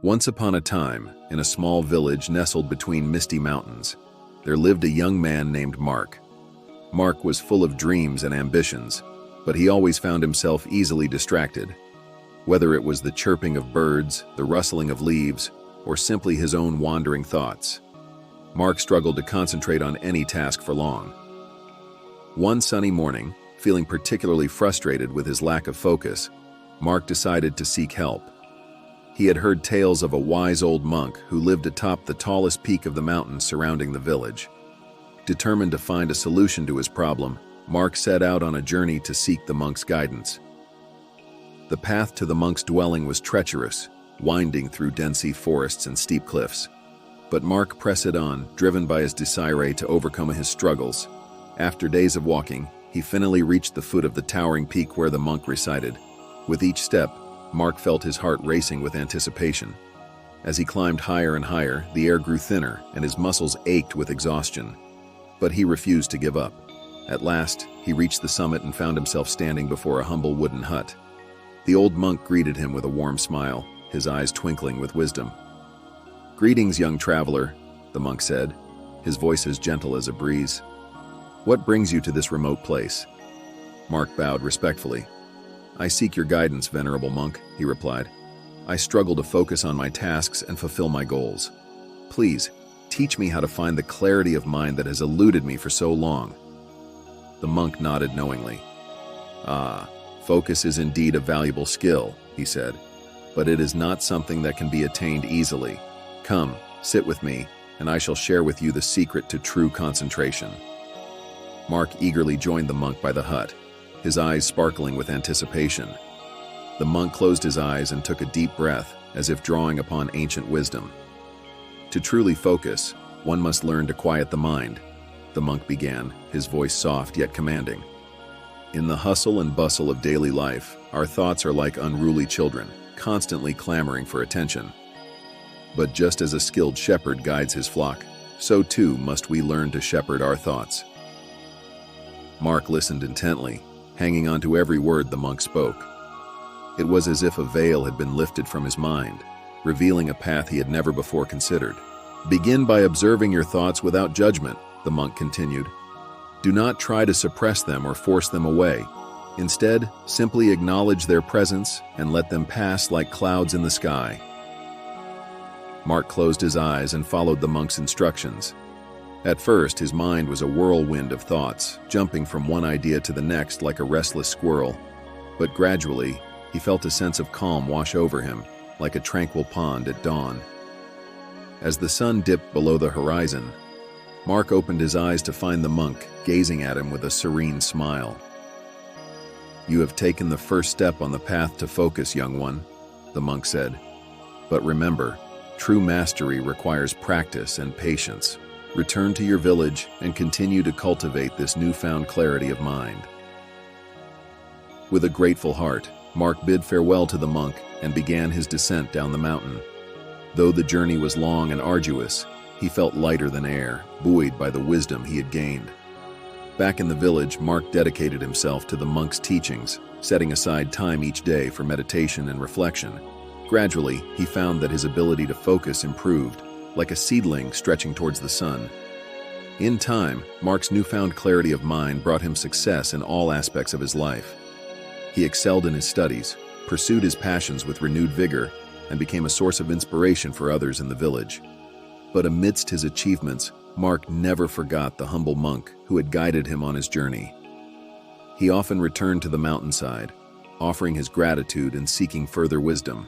Once upon a time, in a small village nestled between misty mountains, there lived a young man named Mark. Mark was full of dreams and ambitions, but he always found himself easily distracted. Whether it was the chirping of birds, the rustling of leaves, or simply his own wandering thoughts, Mark struggled to concentrate on any task for long. One sunny morning, feeling particularly frustrated with his lack of focus, Mark decided to seek help. He had heard tales of a wise old monk who lived atop the tallest peak of the mountains surrounding the village. Determined to find a solution to his problem, Mark set out on a journey to seek the monk's guidance. The path to the monk's dwelling was treacherous, winding through dense forests and steep cliffs. But Mark pressed on, driven by his desire to overcome his struggles. After days of walking, he finally reached the foot of the towering peak where the monk resided. With each step, Mark felt his heart racing with anticipation. As he climbed higher and higher, the air grew thinner and his muscles ached with exhaustion. But he refused to give up. At last, he reached the summit and found himself standing before a humble wooden hut. The old monk greeted him with a warm smile, his eyes twinkling with wisdom. "Greetings, young traveler," the monk said, his voice as gentle as a breeze. "What brings you to this remote place?" Mark bowed respectfully. "I seek your guidance, venerable monk," he replied. "I struggle to focus on my tasks and fulfill my goals. Please, teach me how to find the clarity of mind that has eluded me for so long." The monk nodded knowingly. "Ah, focus is indeed a valuable skill," he said, "but it is not something that can be attained easily. Come, sit with me, and I shall share with you the secret to true concentration." Mark eagerly joined the monk by the hut, his eyes sparkling with anticipation. The monk closed his eyes and took a deep breath, as if drawing upon ancient wisdom. "To truly focus, one must learn to quiet the mind," the monk began, his voice soft yet commanding. "In the hustle and bustle of daily life, our thoughts are like unruly children, constantly clamoring for attention. But just as a skilled shepherd guides his flock, so too must we learn to shepherd our thoughts." Mark listened intently, hanging on to every word the monk spoke. It was as if a veil had been lifted from his mind, revealing a path he had never before considered. "Begin by observing your thoughts without judgment," the monk continued. "Do not try to suppress them or force them away. Instead, simply acknowledge their presence and let them pass like clouds in the sky." Mark closed his eyes and followed the monk's instructions. At first, his mind was a whirlwind of thoughts, jumping from one idea to the next like a restless squirrel. But gradually, he felt a sense of calm wash over him, like a tranquil pond at dawn. As the sun dipped below the horizon, Mark opened his eyes to find the monk gazing at him with a serene smile. "You have taken the first step on the path to focus, young one," the monk said. "But remember, true mastery requires practice and patience. Return to your village and continue to cultivate this newfound clarity of mind." With a grateful heart, Mark bid farewell to the monk and began his descent down the mountain. Though the journey was long and arduous, he felt lighter than air, buoyed by the wisdom he had gained. Back in the village, Mark dedicated himself to the monk's teachings, setting aside time each day for meditation and reflection. Gradually, he found that his ability to focus improved, like a seedling stretching towards the sun. In time, Mark's newfound clarity of mind brought him success in all aspects of his life. He excelled in his studies, pursued his passions with renewed vigor, and became a source of inspiration for others in the village. But amidst his achievements, Mark never forgot the humble monk who had guided him on his journey. He often returned to the mountainside, offering his gratitude and seeking further wisdom.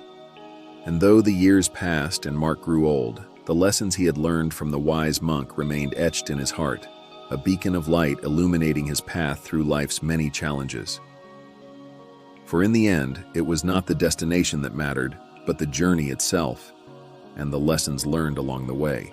And though the years passed and Mark grew old, the lessons he had learned from the wise monk remained etched in his heart, a beacon of light illuminating his path through life's many challenges. For in the end, it was not the destination that mattered, but the journey itself, and the lessons learned along the way.